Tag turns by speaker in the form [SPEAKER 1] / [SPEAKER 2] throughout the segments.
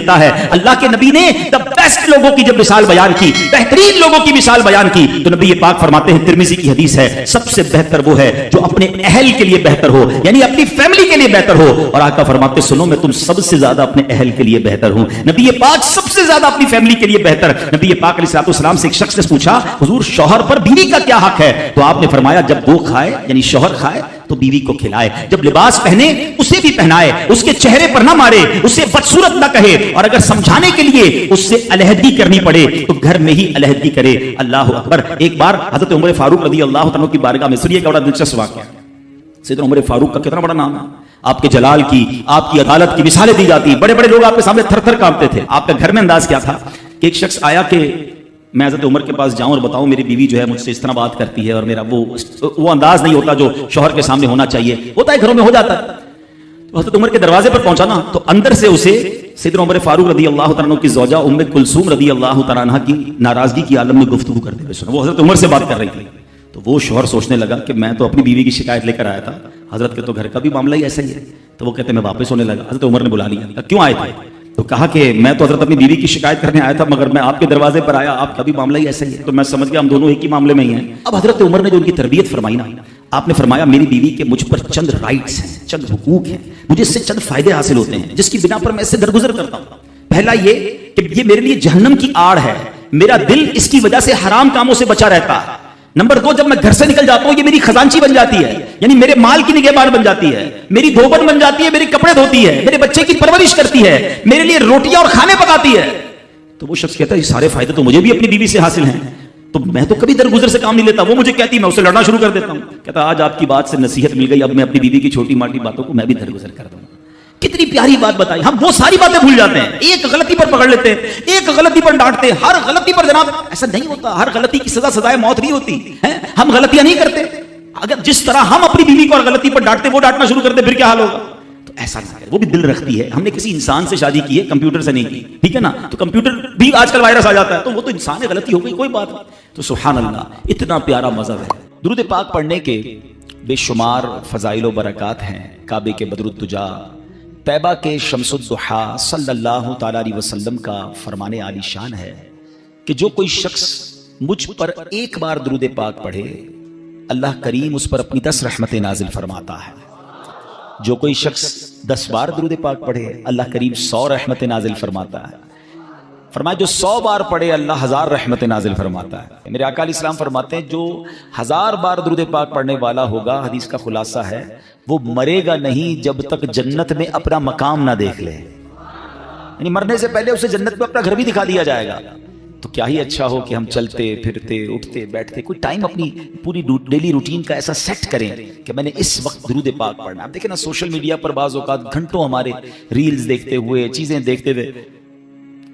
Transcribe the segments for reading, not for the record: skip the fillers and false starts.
[SPEAKER 1] دیتا ہے. اللہ کے نبی نے the best لوگوں کی جب مثال بیان کی, بہترین لوگوں کی مثال بیان کی, تو نبی پاک فرماتے ہیں, ترمذی کی حدیث ہے, سب سے بہتر وہ ہے جو اپنے اہل کے لیے بہتر ہو, یعنی اپنی فیملی کے لیے بہتر ہو. اور آقا فرماتے سنو میں تم سب سے زیادہ اپنے اہل کے لیے بہتر ہوں. نبی پاک سب سے زیادہ اپنی فیملی کے لیے بہتر. نبی پاک علیہ السلام سے ایک شخص نے پوچھا, حضور شوہر پر بیوی کا کیا حق ہے؟ تو آپ نے فرمایا جب وہ کھائے یعنی شوہر کھائے تو بیوی کو کھلائے, جب لباس پہنے اسے بھی پہنائے, اس کے چہرے پر نہ مارے, اسے بدصورت نہ کہے, اور اگر سمجھانے کے لیے اس سے علیحدگی کرنی پڑے تو گھر میں ہی علیحدگی کرے. اللہ اکبر. ایک بار حضرت عمر فاروق رضی اللہ عنہ کی بارگاہ میں, سنیے کا بڑا دلچسپ واقعہ. سیدنا عمر فاروق کا کتنا بڑا نام ہے, آپ کے جلال کی, آپ کی عدالت کی مثالیں دی جاتی, بڑے بڑے لوگ آپ کے سامنے تھر تھر کانپتے تھے. آپ کا گھر میں انداز کیا تھا کہ ایک شخص آیا کہ میں حضرت عمر کے پاس جاؤں اور بتاؤں میری بیوی جو ہے مجھ سے اس طرح بات کرتی ہے, اور میرا وہ انداز نہیں ہوتا جو شوہر کے سامنے ہونا چاہیے, ہوتا ہے گھروں میں ہو جاتا ہے. تو حضرت عمر کے دروازے پر پہنچا نا, تو اندر سے اسے سیدنا عمر فاروق رضی اللہ تعالیٰ عنہ کی زوجہ ام کلثوم رضی اللہ تعالیٰ عنہ کی ناراضگی کی عالم میں گفتگو کرتے ہوئے سنا. وہ حضرت عمر سے بات کر رہی تھی. تو وہ شوہر سوچنے لگا کہ میں تو اپنی بیوی کی شکایت لے کر آیا تھا, حضرت کے تو گھر کا بھی معاملہ ہی ایسا ہی ہے. تو وہ کہتے میں واپس ہونے لگا. حضرت عمر نے بلا لیا, کیوں آئے تھے؟ تو کہا کہ میں تو حضرت اپنی بیوی کی شکایت کرنے آیا تھا, مگر میں آپ کے دروازے پر آیا, آپ کا بھی معاملہ ہی ایسا ہی ہے, تو میں سمجھ گیا ہم دونوں ایک ہی معاملے میں ہی ہیں. اب حضرت عمر نے جو ان کی تربیت فرمائی نا, آپ نے فرمایا میری بیوی کے مجھ پر چند رائٹس ہیں, چند حقوق ہیں, مجھے اس سے چند فائدے حاصل ہوتے ہیں جس کی بنا پر میں اس سے درگزر کرتا ہوں. پہلا یہ کہ یہ میرے لیے جہنم کی آڑ ہے, میرا دل اس کی وجہ سے حرام کاموں سے بچا رہتا ہے. نمبر دو, جب میں گھر سے نکل جاتا ہوں یہ میری خزانچی بن جاتی ہے, یعنی میرے مال کی نگہبان بن جاتی ہے, میری دھوبن بن جاتی ہے, میرے کپڑے دھوتی ہے, میرے بچے کی پرورش کرتی ہے, میرے لیے روٹیاں اور کھانے پکاتی ہے. تو وہ شخص کہتا ہے یہ سارے فائدے تو مجھے بھی اپنی بیوی سے حاصل ہیں, تو میں تو کبھی درگزر سے کام نہیں لیتا. وہ مجھے کہتی میں اسے لڑنا شروع کر دیتا ہوں. کہتا آج آپ کی بات سے نصیحت مل گئی, اب میں اپنی بیوی کی چھوٹی موٹی باتوں کو میں بھی درگزر کر دوں. کتنی پیاری بات بتائی. ہم وہ ساری باتیں بھول جاتے ہیں, ایک غلطی پر پکڑ لیتے ہیں, ایک غلطی پر ڈانٹتے ہیں. ہر غلطی پر جناب ایسا نہیں ہوتا, ہر غلطی کی سزا سزائے موت نہیں ہوتی ہے. ہم غلطیاں نہیں کرتے. اگر جس طرح ہم اپنی بیوی کو ہر غلطی پر ڈانٹتے وہ ڈانٹنا شروع کرتے پھر کیا حال ہوگا؟ تو ایسا نہیں ہے. وہ بھی دل رکھتی ہے. ہم نے کسی انسان سے شادی کی ہے, کمپیوٹر سے نہیں کی, ٹھیک ہے نا, تو کمپیوٹر بھی آج کل وائرس آ جاتا ہے, تو وہ تو انسان ہے, غلطی ہو گئی, کوئی بات نہیں. تو سبحان اللہ, اتنا پیارا مذہب ہے. درود پاک پڑھنے کے بے شمار فضائل و برکات ہیں. کعبے کے بدر الدجا, طیبہ کے شمس الضحیٰ صلی اللہ تعالی علیہ وسلم کا فرمان عالی شان ہے کہ جو کوئی شخص مجھ پر ایک بار درود پاک پڑھے اللہ کریم اس پر اپنی 10 رحمتیں نازل فرماتا ہے. جو کوئی شخص 10 بار درود پاک پڑھے اللہ کریم 100 رحمتیں نازل فرماتا ہے. فرمایا جو 100 بار پڑھے اللہ 1000 رحمتیں نازل فرماتا ہے. میرے آقا علیہ السلام فرماتے ہیں جو 1000 بار درود پاک پڑھنے والا ہوگا, حدیث کا خلاصہ ہے, وہ مرے گا نہیں جب تک جنت میں اپنا مقام نہ دیکھ لے. یعنی مرنے سے پہلے اسے جنت میں اپنا گھر بھی دکھا دیا جائے گا. تو کیا ہی اچھا ہو کہ ہم چلتے پھرتے اٹھتے بیٹھتے کوئی ٹائم اپنی پوری ڈیلی روٹین کا ایسا سیٹ کریں کہ میں نے اس وقت درود پاک پڑھنا. آپ دیکھیں نا سوشل میڈیا پر بعض اوقات گھنٹوں ہمارے ریلز دیکھتے ہوئے چیزیں دیکھتے ہوئے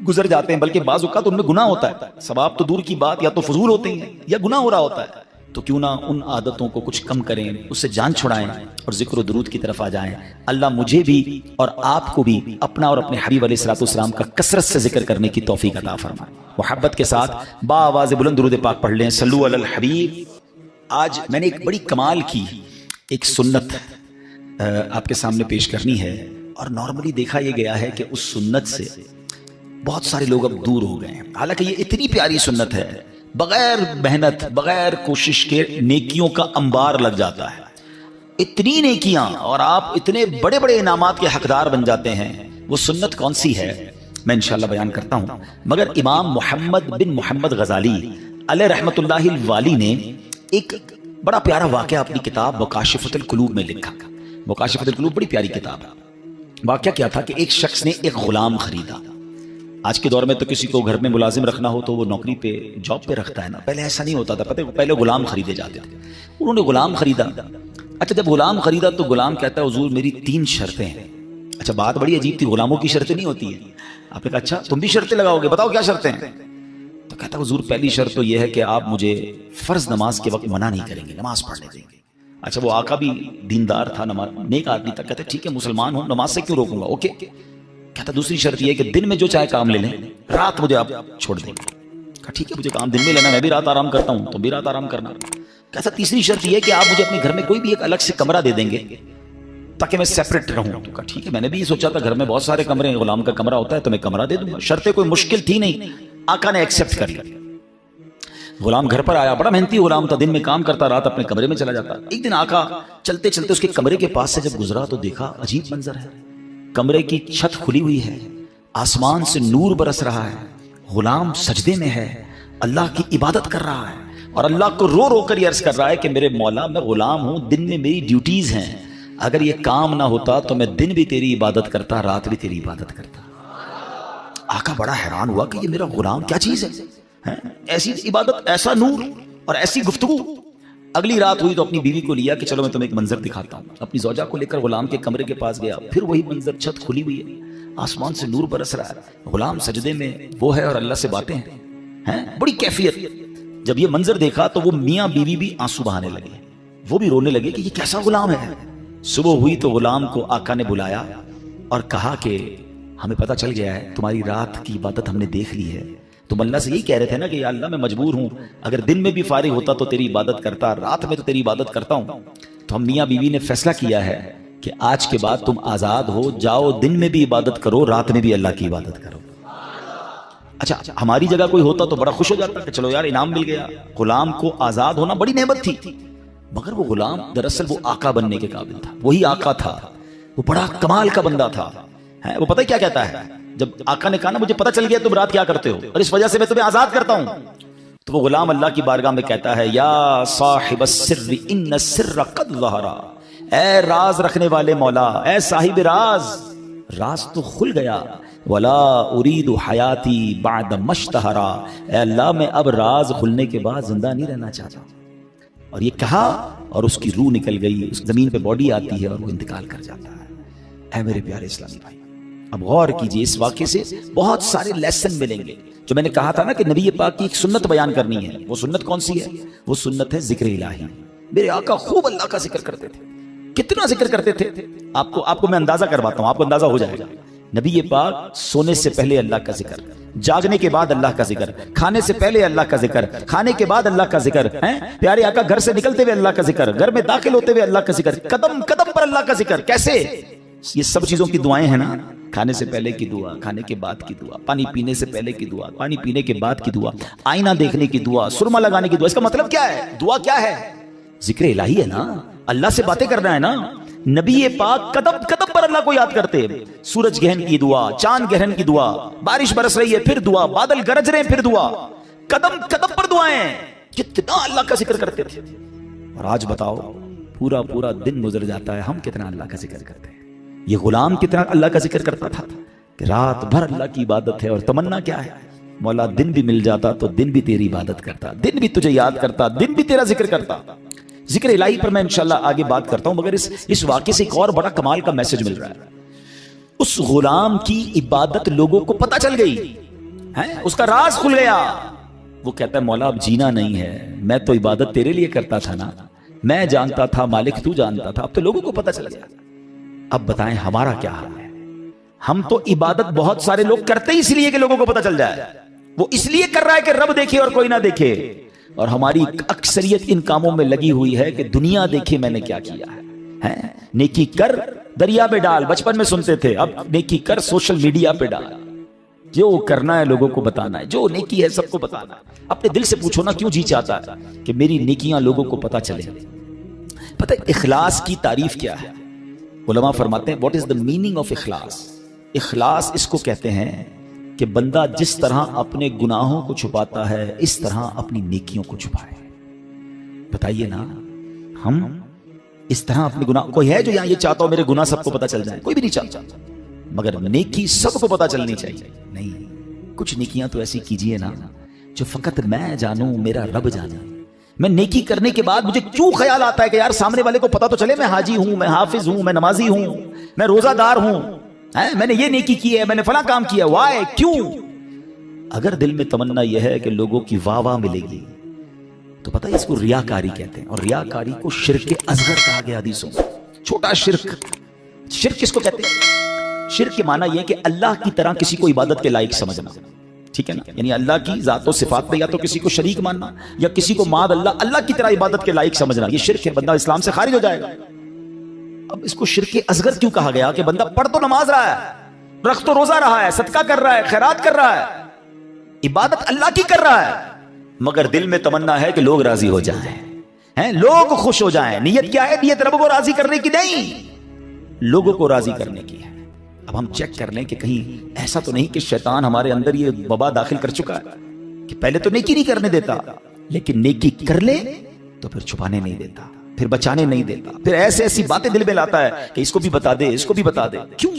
[SPEAKER 1] گزر جاتے ہیں, بلکہ بعض اوقات ان میں گناہ ہوتا ہے. ثواب تو دور کی بات, یا تو فضول ہوتے ہیں یا گناہ ہو رہا ہوتا ہے. تو کیوں نہ ان عادتوں کو کچھ کم کریں, اس سے جان چھڑائیں اور ذکر و درود کی طرف آ جائیں. اللہ مجھے بھی اور آپ کو بھی اپنا اور اپنے حبیب علیہ الصلوۃ والسلام کا کثرت سے ذکر کرنے کی توفیق عطا فرمائے. محبت کے ساتھ با آواز بلند درود پاک پڑھ لیں. صلو علی الحبیب. آج میں نے ایک بڑی کمال کی ایک سنت آپ کے سامنے پیش کرنی ہے, اور نارملی دیکھا یہ گیا ہے کہ اس سنت سے بہت سارے لوگ اب دور ہو گئے ہیں. حالانکہ یہ اتنی پیاری سنت ہے, بغیر محنت بغیر کوشش کے نیکیوں کا انبار لگ جاتا ہے. اتنی نیکیاں اور آپ اتنے بڑے بڑے انعامات کے حقدار بن جاتے ہیں. وہ سنت کون سی ہے میں انشاءاللہ بیان کرتا ہوں, مگر امام محمد بن محمد غزالی علیہ رحمت اللہ الوالی نے ایک بڑا پیارا واقعہ اپنی کتاب مکاشفۃ القلوب میں لکھا. مکاشفۃ القلوب بڑی پیاری کتاب ہے. واقعہ کیا تھا کہ ایک شخص نے ایک غلام خریدا. آج کے دور میں تو کسی کو گھر میں ملازم رکھنا ہو تو وہ نوکری پہ جاب پہ رکھتا ہے نا, پہلے ایسا نہیں ہوتا تھا. پتہ پہلے غلام خریدے جاتے تھے. انہوں نے غلام خریدا. اچھا جب غلام خریدا تو غلام کہتا ہے حضور میری 3 شرطیں ہیں. اچھا بات بڑی عجیب تھی, غلاموں کی شرطیں نہیں ہوتی ہیں. آپ نے کہا اچھا تم بھی شرطیں لگاؤ گے, بتاؤ کیا شرطیں ہیں. تو کہتا حضور پہلی شرط تو یہ ہے کہ آپ مجھے فرض نماز کے وقت منع نہیں کریں گے, نماز پڑھنے دیں گے. اچھا وہ آقا بھی دیندار تھا, نماز نیک آدمی تھا. کہتے ٹھیک ہے مسلمان ہوں, نماز سے کیوں روکوں گا, اوکے. کہتا دوسری شرط یہ ہے کہ دن میں جو چاہے کام لے لیں, رات مجھے آپ چھوڑ دیں گے. کہا ٹھیک ہے مجھے کام دن میں لینا, میں بھی رات آرام کرتا ہوں, تم بھی رات آرام کرنا. کہتا تیسری شرط یہ ہے کہ آپ مجھے اپنے گھر میں کوئی بھی ایک الگ سے کمرہ دے دیں گے تاکہ میں سیپریٹ رہوں. تو کہا ٹھیک ہے. میں نے بھی یہ سوچا تھا گھر میں بہت سارے کمرے ہیں, غلام کا کمرہ ہوتا ہے تو میں کمرہ دے دوں گا. شرطیں کوئی مشکل تھی نہیں, آقا نے ایکسپٹ کر لیا. غلام گھر پر آیا, بڑا محنتی غلام تھا, دن میں کام کرتا, رات اپنے کمرے میں چلا جاتا. ایک دن آقا چلتے چلتے اس کے کمرے کے پاس سے جب گزرا تو دیکھا عجیب منظر ہے. کمرے کی چھت کھلی ہوئی ہے, آسمان سے نور برس رہا ہے, غلام سجدے میں ہے, اللہ کی عبادت کر رہا ہے اور اللہ کو رو رو کر یہ عرض کر رہا ہے کہ میرے مولا میں غلام ہوں, دن میں میری ڈیوٹیز ہیں, اگر یہ کام نہ ہوتا تو میں دن بھی تیری عبادت کرتا, رات بھی تیری عبادت کرتا. آقا بڑا حیران ہوا کہ یہ میرا غلام کیا چیز ہے, ایسی عبادت, ایسا نور اور ایسی گفتگو. اگلی رات ہوئی تو اپنی بیوی کو لیا کہ چلو میں تمہیں ایک منظر دکھاتا ہوں. اپنی زوجہ کو لے کر غلام کے کمرے کے پاس گیا, پھر وہی منظر, چھت کھلی ہوئی ہے, آسمان سے نور برس رہا ہے, غلام سجدے میں وہ ہے اور اللہ سے باتیں ہیں, بڑی کیفیت. جب یہ منظر دیکھا تو وہ میاں بیوی بھی آنسو بہانے لگے, وہ بھی رونے لگے کہ یہ کیسا غلام ہے. صبح ہوئی تو غلام کو آقا نے بلایا اور کہا کہ ہمیں پتہ چل گیا ہے تمہاری رات کی عبادت ہم نے دیکھ لی ہے. تم اللہ سے یہی کہہ رہے تھے نا کہ یا اللہ میں مجبور ہوں, اگر دن میں بھی فارغ ہوتا تو تیری عبادت کرتا, رات میں تو تیری عبادت کرتا ہوں. تو ہم میاں بیوی نے فیصلہ کیا ہے کہ آج کے بعد تم آزاد ہو, جاؤ دن میں بھی عبادت کرو, رات میں بھی اللہ کی عبادت کرو. اچھا ہماری جگہ کوئی ہوتا تو بڑا خوش ہو جاتا کہ چلو یار انعام مل گیا. غلام کو آزاد ہونا بڑی نعمت تھی, مگر وہ غلام دراصل وہ آقا بننے کے قابل تھا, وہی آقا تھا, وہ بڑا کمال کا بندہ تھا. وہ پتہ کیا کہتا ہے, جب آقا نے کہا نا مجھے پتہ چل گیا تم رات کیا کرتے ہو اور اس وجہ سے میں تمہیں آزاد کرتا ہوں, تو وہ غلام اللہ کی بارگاہ میں کہتا ہے یا صاحب السر ان السر قد ظہر, اے راز رکھنے والے مولا, اے صاحب راز, راز تو کھل گیا. ولا اريد حیاتی بعد مشتہرا, اے اللہ میں اب راز کھلنے کے بعد زندہ نہیں رہنا چاہتا. اور یہ کہا اور اس کی روح نکل گئی, اس زمین پہ باڈی آتی ہے اور وہ انتقال کر جاتا ہے. اے میرے پیارے اسلامی بھائی, اب غور کیجئے, اس واقعے سے بہت سارے لیسن ملیں گے. جو میں نے کہا تھا نا کہ نبی پاک کی ایک سنت بیان کرنی ہے, وہ سنت کون سی ہے؟ وہ سنت ہے ذکر الہی. میرے آقا خوب اللہ کا ذکر کرتے تھے. کتنا ذکر کرتے تھے آپ کو میں اندازہ کرواتا ہوں, آپ کو اندازہ ہو جائے گا. نبی پاک سونے سے پہلے اللہ کا ذکر, جاگنے کے بعد اللہ کا ذکر, کھانے سے پہلے اللہ کا ذکر, کھانے کے بعد اللہ کا ذکر, پیارے آقا گھر سے نکلتے ہوئے اللہ کا ذکر, گھر میں داخل ہوتے ہوئے اللہ کا ذکر, قدم قدم پر اللہ کا ذکر. کیسے؟ یہ سب چیزوں کی دعائیں ہیں نا, کھانے سے پہلے کی دعا, کھانے کے بعد کی دعا, پانی پینے سے پہلے کی دعا, پانی پینے کے بعد کی دعا, آئینہ دیکھنے کی دعا, سرما لگانے کی دعا. اس کا مطلب کیا ہے؟ دعا کیا ہے؟ ذکر الہی ہے نا, اللہ سے باتیں کرنا ہے نا. نبی پاک قدم قدم پر اللہ کو یاد کرتے. سورج گرہن کی دعا, چاند گرہن کی دعا, بارش برس رہی ہے پھر دعا, بادل گرج رہے ہیں پھر دعا, قدم قدم پر دعائیں. کتنا اللہ کا ذکر کرتے تھے. اور آج بتاؤ پورا پورا دن گزر جاتا ہے, ہم کتنا اللہ کا ذکر کرتے ہیں. یہ غلام کتنا اللہ کا ذکر کرتا تھا کہ رات بھر اللہ کی عبادت ہے. اور تمنا کیا ہے؟ مولا دن بھی مل جاتا تو دن بھی تیری عبادت کرتا, دن بھی تجھے یاد کرتا, دن بھی تیرا ذکر کرتا. ذکر الہی پر میں انشاءاللہ آگے بات کرتا ہوں, مگر اس واقعے سے ایک اور بڑا کمال کا میسج مل رہا ہے. اس غلام کی عبادت لوگوں کو پتہ چل گئی, اس کا راز کھل گیا. وہ کہتا ہے مولا اب جینا نہیں ہے, میں تو عبادت تیرے لیے کرتا تھا نا, میں جانتا تھا مالک تو جانتا تھا, اب تو لوگوں کو پتہ چل گیا. اب بتائیں ہمارا کیا حال ہے؟ ہم تو عبادت بہت سارے لوگ کرتے ہی اس لیے کہ لوگوں کو پتہ چل جائے. وہ اس لیے کر رہا ہے کہ رب دیکھے اور کوئی نہ دیکھے. اور ہماری اکثریت ان کاموں میں لگی ہوئی ہے کہ دنیا دیکھے میں نے کیا کیا ہے. نیکی کر دریا میں ڈال, بچپن میں سنتے تھے, اب نیکی کر سوشل میڈیا پہ ڈال. جو کرنا ہے لوگوں کو بتانا ہے, جو نیکی ہے سب کو بتانا ہے. اپنے دل سے پوچھو نا کیوں جی چاہتا ہے کہ میری نیکیاں لوگوں کو پتہ چلے. پتہ اخلاص کی تعریف کیا ہے؟ علماء فرماتے ہیں what is the meaning of اخلاص. اخلاص اس کو کہتے ہیں کہ بندہ جس طرح اپنے گناہوں کو چھپاتا ہے اس طرح اپنی نیکیوں کو چھپائے. بتائیے نا, ہم اس طرح اپنے گناہ, کوئی ہے جو یہاں یہ چاہتا ہو میرے گناہ سب کو پتہ چل جائے؟ کوئی بھی نہیں چاہتا. مگر نیکی سب کو پتہ چلنی چاہیے. نہیں, کچھ نیکیاں تو ایسی کیجئے نا جو فقط میں جانوں, میرا رب جانے. میں نیکی کرنے کے بعد مجھے کیوں خیال آتا ہے کہ یار سامنے والے کو پتہ تو چلے میں حاجی ہوں, میں حافظ ہوں, میں نمازی ہوں, میں روزہ دار ہوں, میں نے یہ نیکی کی ہے, میں نے فلاں کام کیا. وائے, کیوں؟ اگر دل میں تمنا یہ ہے کہ لوگوں کی واہ واہ ملے گی تو پتہ ہے اس کو ریاکاری کہتے ہیں. اور ریاکاری کو شرک اصغر کہا گیا حدیثوں میں, چھوٹا شرک. شرک کس کو کہتے ہیں؟ شرک کے معنی یہ ہے کہ اللہ کی طرح کسی کو عبادت کے لائق سمجھنا. ٹھیک ہے نا, یعنی اللہ کی ذات و صفات میں یا تو کسی کو شریک ماننا یا کسی کو ماد اللہ کی طرح عبادت کے لائق سمجھنا. یہ شرک ہے, بندہ اسلام سے خارج ہو جائے گا. اب اس کو شرک اصغر کیوں کہا گیا کہ بندہ پڑھ تو نماز رہا ہے، رکھ تو روزہ رہا ہے، صدقہ کر رہا ہے، خیرات کر رہا ہے، عبادت اللہ کی کر رہا ہے، مگر دل میں تمنا ہے کہ لوگ راضی ہو جائیں، لوگ خوش ہو جائیں۔ نیت کیا ہے؟ نیت رب کو راضی کرنے کی نہیں، لوگوں کو راضی کرنے کی ہے۔ اب ہم چیک کر لیں کہ کہیں ایسا تو نہیں کہ شیطان ہمارے اندر یہ وبا داخل کر چکا ہے کہ پہلے تو نیکی نہیں کرنے دیتا، لیکن نیکی کر لے تو پھر چھپانے نہیں دیتا، پھر بچانے نہیں دیتا، پھر ایسے ایسی باتیں دل میں لاتا ہے کہ اس کو بھی بتا دے، اس کو بھی بتا دے۔ کیوں؟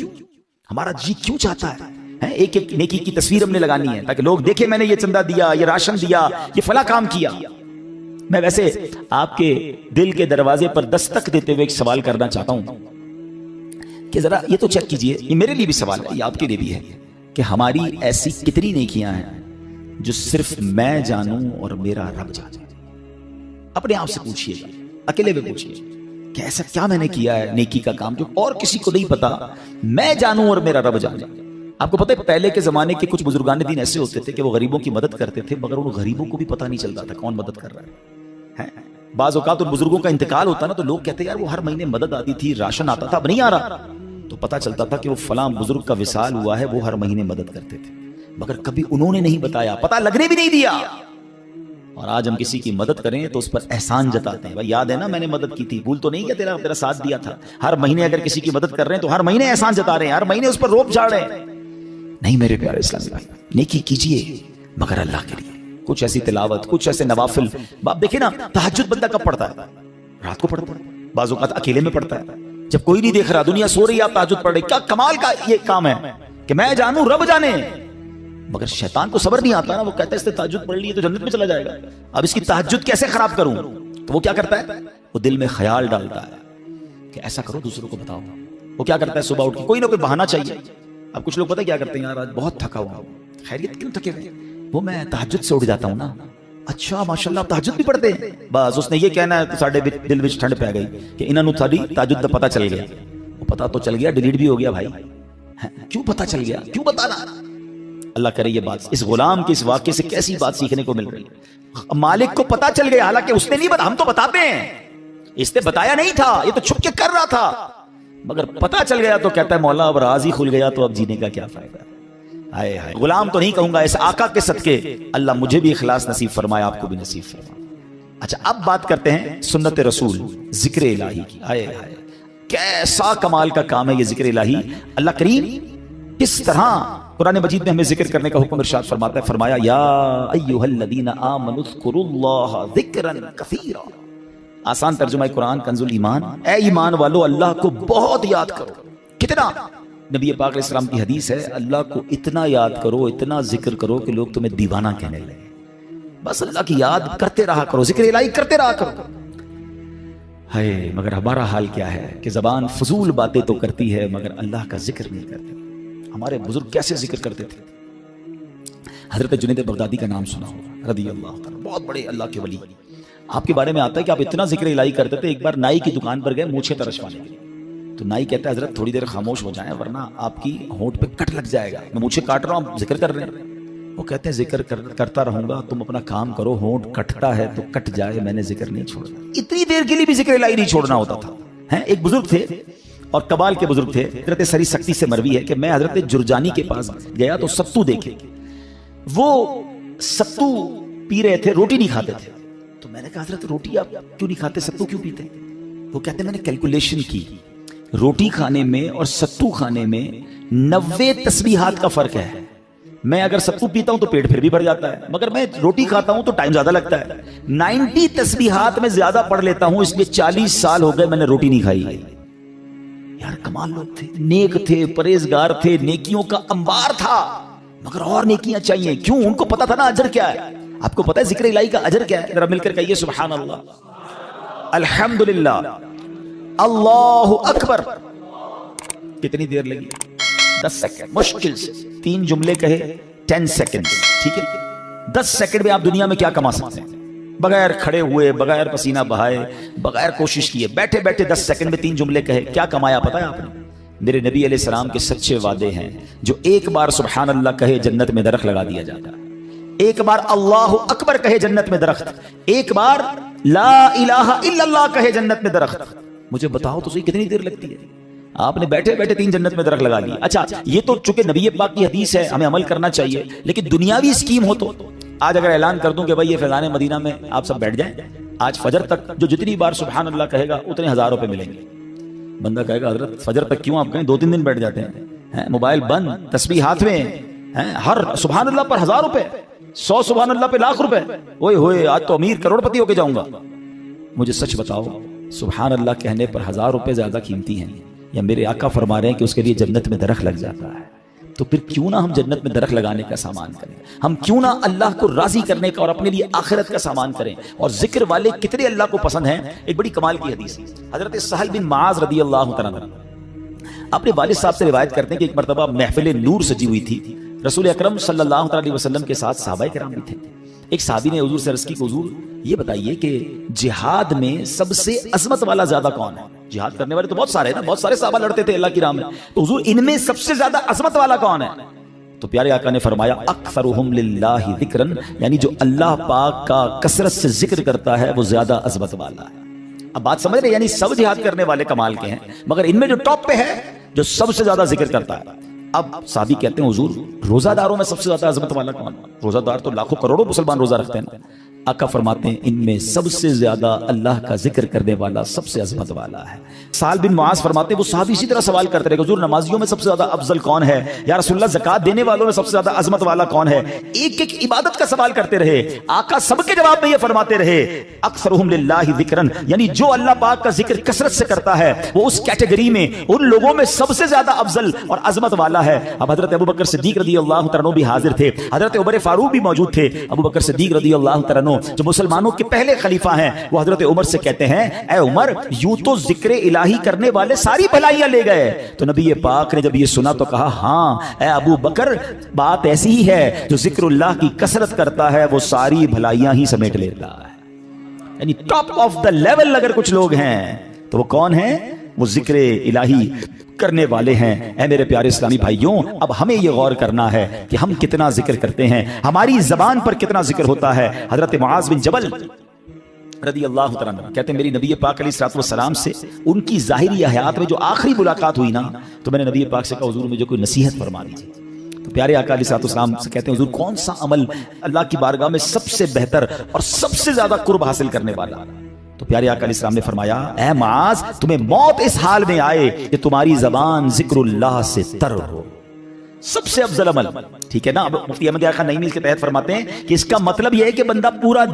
[SPEAKER 1] ہمارا جی کیوں چاہتا ہے ایک ایک نیکی کی تصویر ہم نے لگانی ہے تاکہ لوگ دیکھیں میں نے یہ چندہ دیا، یہ راشن دیا، یہ فلاں کام کیا۔ میں ویسے آپ کے دل کے دروازے پر دستک دیتے ہوئے ایک سوال کرنا چاہتا ہوں کہ ذرا یہ تو چیک کیجئے، یہ میرے لیے بھی سوال ہے، یہ آپ کے لیے بھی ہے، کہ ہماری ایسی کتنی نیکیاں ہیں جو صرف میں جانوں اور میرا رب جانے۔ اپنے آپ سے پوچھئے گا، اکیلے میں پوچھئے کہ ایسا کیا میں نے کیا ہے نیکی کا کام جو اور کسی کو نہیں پتا، میں جانوں اور میرا رب جانے۔ آپ کو پتہ ہے پہلے کے زمانے کے کچھ بزرگان دین ایسے ہوتے تھے کہ وہ غریبوں کی مدد کرتے تھے، مگر ان غریبوں کو بھی پتہ نہیں چلتا تھا کون مدد کر رہا ہے۔ بعض اوقات ان بزرگوں کا انتقال ہوتا نا تو لوگ کہتے ہیں یار وہ ہر مہینے مدد آتی تھی، راشن آتا تھا، اب نہیں آ رہا، تو پتہ چلتا تھا کہ وہ فلاں بزرگ کا وصال ہوا ہے، وہ ہر مہینے مدد کرتے تھے، مگر کبھی انہوں نے نہیں بتایا، پتہ لگنے بھی نہیں دیا۔ اور آج ہم کسی کی مدد کریں تو اس پر احسان جتاتے ہیں، بھائی یاد ہے نا میں نے مدد کی تھی، بھول تو نہیں کہ تیرا ساتھ دیا تھا۔ ہر مہینے اگر کسی کی مدد کر رہے ہیں تو ہر مہینے احسان جتا رہے ہیں، ہر مہینے اس پر روپ جھاڑ رہے ہیں۔ نہیں میرے پیارے اسلامی بھائی، نیکی کیجئے مگر اللہ کے لیے، کچھ ایسی تلاوت، کچھ ایسے نوافل۔ آپ دیکھیں نا تہجد بندہ کب پڑھتا ہے؟ رات کو پڑھتا ہے، بعض اوقات اکیلے میں پڑھتا ہے، جب کوئی نہیں دیکھ رہا، دنیا سو رہی ہے، آپ تہجد پڑھ رہے۔ کیا کمال کا یہ کام ہے کہ میں جانوں رب جانے، مگر شیطان کو صبر نہیں آتا نا، وہ کہتا ہے اس نے تہجد پڑھ لی ہے تو جنت میں چلا جائے گا، اب اس کی تہجد کیسے خراب کروں؟ تو وہ کیا کرتا ہے؟ وہ دل میں خیال ڈالتا ہے کہ ایسا کرو دوسروں کو بتاؤ۔ وہ کیا کرتا ہے؟ صبح اٹھ کے کوئی نہ کوئی بہانہ چاہیے۔ اب کچھ لوگ پتہ کیا کرتے ہیں، یار آج بہت تھکا ہوا ہوں۔ خیریت کیوں تھکے ہوئے؟ وہ میں تہجد سے اٹھ جاتا ہوں نا۔ اچھا ماشاءاللہ آپ تہجد بھی پڑھتے ہیں؟ بس اس نے یہ کہنا ہے تو ساڈے دل وچ ٹھنڈ پہ گئی کہ انہاں نو ساڈی تہجد دا پتہ چل گیا۔ وہ پتہ تو چل گیا، ڈیلیٹ بھی ہو گیا بھائی۔ کیوں پتہ چل گیا؟ کیوں بتانا؟ اللہ کرے یہ بات اس غلام کے اس واقعے سے کیسی بات سیکھنے کو مل رہی ہے۔ مالک کو پتہ چل گیا، حالانکہ اس نے نہیں بتا، ہم تو بتاتے ہیں، اس نے بتایا نہیں تھا، یہ تو چھپ کے کر رہا تھا، مگر پتہ چل گیا تو کہتا ہے مولا اب راز ہی کھل گیا تو اب جینے کا کیا فائدہ۔ ہائے ہائے، غلام تو نہیں کہوں گا، اس آقا کے صدقے اللہ مجھے بھی اخلاص نصیب فرمائے، آپ کو بھی نصیب فرمائے۔ اچھا اب بات کرتے ہیں سنت رسول، ذکر الہی کی۔ ہائے ہائے کیسا کمال کا کام ہے یہ ذکر الہی۔ اللہ کریم کس طرح قرآن مجید میں ہمیں ذکر کرنے کا حکم ارشاد فرماتا ہے، فرمایا یا ایھا الذین آمنوا اذکروا اللہ ذکرا کثیرا۔ آسان ترجمہ قرآن کنز الایمان، اے ایمان والو اللہ کو بہت یاد کرو۔ کتنا؟ نبی پاک علیہ السلام کی حدیث ہے، اللہ کو اتنا یاد کرو، اتنا ذکر کرو کہ لوگ تمہیں دیوانہ کہنے لگے۔ بس اللہ کی یاد کرتے رہا کرو، ذکر الہی کرتے رہا کرو۔ ہے مگر ہمارا حال کیا ہے کہ زبان فضول باتیں تو کرتی ہے مگر اللہ کا ذکر نہیں کرتے۔ ہمارے بزرگ کیسے ذکر کرتے تھے؟ حضرت جنید بغدادی کا نام سنا ہوگا رضی اللہ تعالیٰ، بہت بڑے اللہ کے ولی۔ آپ کے بارے میں آتا ہے کہ آپ اتنا ذکر الہی کرتے تھے، ایک بار نائی کی دکان پر گئے مونچھیں ترشوانے کے لیے، تو نائی کہتا ہے حضرت تھوڑی دیر خاموش ہو جائیں ورنہ آپ کی ہونٹ پہ کٹ لگ جائے گا، میں مونچھیں کاٹ رہا ہوں آپ ذکر کر رہے ہیں۔ وہ کہتے ہیں ذکر کرتا رہوں گا، تم اپنا کام کرو، ہونٹ کٹتا ہے تو کٹ جائے، میں نے ذکر نہیں چھوڑنا۔ اتنی دیر کے لیے بھی ذکر الہی نہیں چھوڑنا ہوتا تھا۔ ایک بزرگ تھے اور کبال کے بزرگ تھے، حضرت سری سکتی سے مروی ہے کہ میں حضرت جرجانی کے پاس گیا تو ستو دیکھے، وہ ستو پی رہے تھے، روٹی نہیں کھاتے تھے۔ تو میں نے کہا حضرت روٹی آپ کیوں نہیں کھاتے، ستو کیوں پیتے؟ وہ کہتے ہیں میں نے کیلکولیشن کی، روٹی کھانے میں اور ستو کھانے میں 90 تسبیحات کا فرق ہے۔ میں اگر ستو پیتا ہوں تو پیٹ پھر بھی بھر جاتا ہے، مگر میں روٹی کھاتا ہوں تو ٹائم زیادہ لگتا ہے۔ 90 تسبیحات میں زیادہ پڑھ لیتا ہوں، اس لیے 40 سال ہو گئے میں نے روٹی نہیں کھائی۔ یار کمال لوگ تھے، نیک تھے، پرہیزگار تھے، نیکیوں کا انبار تھا، مگر اور نیکیاں چاہیے۔ کیوں؟ ان کو پتا تھا نا اجر کیا ہے۔ آپ کو پتا ہے ذکر الہی کا اجر کیا ہے؟ ذرا مل کر کہیے سبحان اللہ، الحمدللہ، اللہ اکبر۔ کتنی دیر لگی؟ 10 سیکنڈ، مشکل سے 3 جملے کہے 10 سیکنڈ، ٹھیک ہے؟ 10 سیکنڈ میں آپ دنیا میں کیا کما سکتے ہیں؟ بغیر کھڑے ہوئے، بغیر پسینہ بہائے، بغیر کوشش کیے، بیٹھے بیٹھے 10 سیکنڈ میں 3 جملے کہے، کیا کمایا پتا ہے آپ نے؟ میرے نبی علیہ السلام کے سچے وعدے ہیں، جو ایک بار سبحان اللہ کہے جنت میں درخت لگا دیا جاتا ہے، ایک بار اللہ اکبر کہے جنت میں درخت، ایک بار لا الہ الا اللہ کہے جنت میں درخت، مجھے بتاؤ تو صحیح کتنی دیر لگتی ہے؟ آپ نے بیٹھے بیٹھے 3 جنت میں درخت لگا لی. اچھا یہ تو چونکہ نبی پاک کی حدیث ہے ہمیں عمل کرنا چاہیے, لیکن دنیاوی اسکیم ہو تو آج اگر اعلان کر دوں کہ بھائی یہ فیضان مدینہ میں آپ سب بیٹھ جائیں, آج فجر تک جو جتنی بار سبحان اللہ کہے گا اتنے 1000 روپے ملیں گے. بندہ کہے گا حضرت فجر تک کیوں آپ کہیں 2-3 دن بیٹھ جاتے ہیں, موبائل بند, تسبیح ہاتھ میں, ہر سبحان اللہ پر 1000 روپے, 100 سبحان اللہ پہ لاکھ روپے, اوئے ہوئے آج تو امیر کروڑ پتی ہو کے جاؤں گا. مجھے سچ بتاؤ سبحان اللہ کہنے پر 1000 روپے زیادہ قیمتی ہیں, یا میرے آقا فرما رہے ہیں کہ اس کے لیے جنت میں درخت لگ جاتا ہے, تو پھر کیوں نہ ہم جنت میں درخت لگانے کا سامان کریں, ہم کیوں نہ اللہ کو راضی کرنے کا اور اپنے لیے آخرت کا سامان کریں. اور ذکر والے کتنے اللہ کو پسند ہیں. ایک بڑی کمال کی حدیث ہے, حضرت سہل بن معاذ رضی اللہ تعالیٰ عنہ اپنے والد صاحب سے روایت کرتے ہیں کہ ایک مرتبہ محفل نور سجی ہوئی تھی, رسول اکرم صلی اللہ علیہ وسلم کے ساتھ صحابہ کرام بھی تھے. ایک صحابی نے حضور سے عرض کی کہ حضور یہ بتائیے کہ جہاد میں سب سے عظمت والا زیادہ کون ہے؟ جہاد کرنے والے تو بہت سارے ہیں نا, بہت سارے صحابہ لڑتے تھے اللہ کی راہ میں, تو حضور ان میں سب سے زیادہ عظمت والا کون ہے؟ تو پیارے آقا نے فرمایا اکثرہم للہ ذکرن, یعنی جو اللہ پاک کا کثرت سے ذکر کرتا ہے وہ زیادہ عظمت والا ہے. اب بات سمجھ رہے, یعنی سب جہاد کرنے والے کمال کے ہیں, مگر ان میں جو ٹاپ پہ ہے جو سب سے زیادہ ذکر کرتا ہے. اب صحابی کہتے ہیں حضور روزہ داروں میں سب سے زیادہ عظمت والا کون؟ روزہ دار تو لاکھوں کروڑوں مسلمان روزہ رکھتے ہیں. آقا فرماتے ہیں ان میں سب سے زیادہ اللہ کا ذکر کرنے والا سب سے عظمت والا ہے. سہل بن معاذ فرماتے ہیں وہ صحابی اسی طرح سوال کرتے رہے کہ حضور نمازیوں میں سب سے زیادہ افضل کون ہے, یا رسول اللہ زکات دینے والوں میں سب سے زیادہ عظمت والا کون ہے. ایک ایک عبادت کا سوال کرتے رہے. آقا سب کے جواب میں یہ فرماتے رہے اکثرہم للہ ذکرن, یعنی جو اللہ پاک کا ذکر کثرت سے کرتا ہے وہ اس کیٹیگری میں ان لوگوں میں سب سے زیادہ افضل اور عظمت والا ہے. اب حضرت ابو بکر صدیق رضی اللہ تعالیٰ عنہ بھی حاضر تھے, حضرت عمر فاروق بھی موجود تھے. ابو بکر صدیق رضی اللہ تعالیٰ عنہ جو مسلمانوں کے پہلے خلیفہ ہیں, وہ حضرت عمر سے کہتے ہیں اے عمر یوں تو ذکر الہی کرنے والے ساری بھلائیاں لے گئے. تو نبی پاک نے جب یہ سنا تو کہا ہاں اے ابو بکر بات ایسی ہی ہے, جو ذکر اللہ کی کثرت کرتا ہے وہ ساری بھلائیاں ہی سمیٹ لیتا ہے. یعنی ٹاپ آف دا لیول اگر کچھ لوگ ہیں تو وہ کون ہیں؟ وہ ذکر الہی کرنے والے ہیں. اے میرے پیارے اسلامی بھائیوں, اب ہمیں یہ غور کرنا ہے کہ ہم کتنا ذکر کرتے ہیں, ہماری زبان پر کتنا ذکر ہوتا ہے. حضرت معاذ بن جبل رضی اللہ تعالیٰ عنہ کہتے ہیں میری نبی پاک علیہ الصلوۃ والسلام سے ان کی ظاہری حیات میں جو آخری ملاقات ہوئی نا, تو میں نے نبی پاک سے کہا حضور مجھے کوئی نصیحت فرما دیجیے. تو پیارے آقا علیہ الصلوۃ والسلام سے کہتے ہیں حضور کون سا عمل اللہ کی بارگاہ میں سب سے بہتر اور سب سے زیادہ قرب حاصل کرنے والا؟ تو پیارے آقا علیہ السلام نے فرمایا اے معاذ تمہیں موت اس حال میں آئے کہ تمہاری زبان ذکر اللہ سے تر ہو, سب سے افضل عمل. ٹھیک ہے نا. اب مفتی احمد یار خان نئی میل کے تحت فرماتے ہیں کہ اس کا مطلب یہ ہے کہ بندہ پورا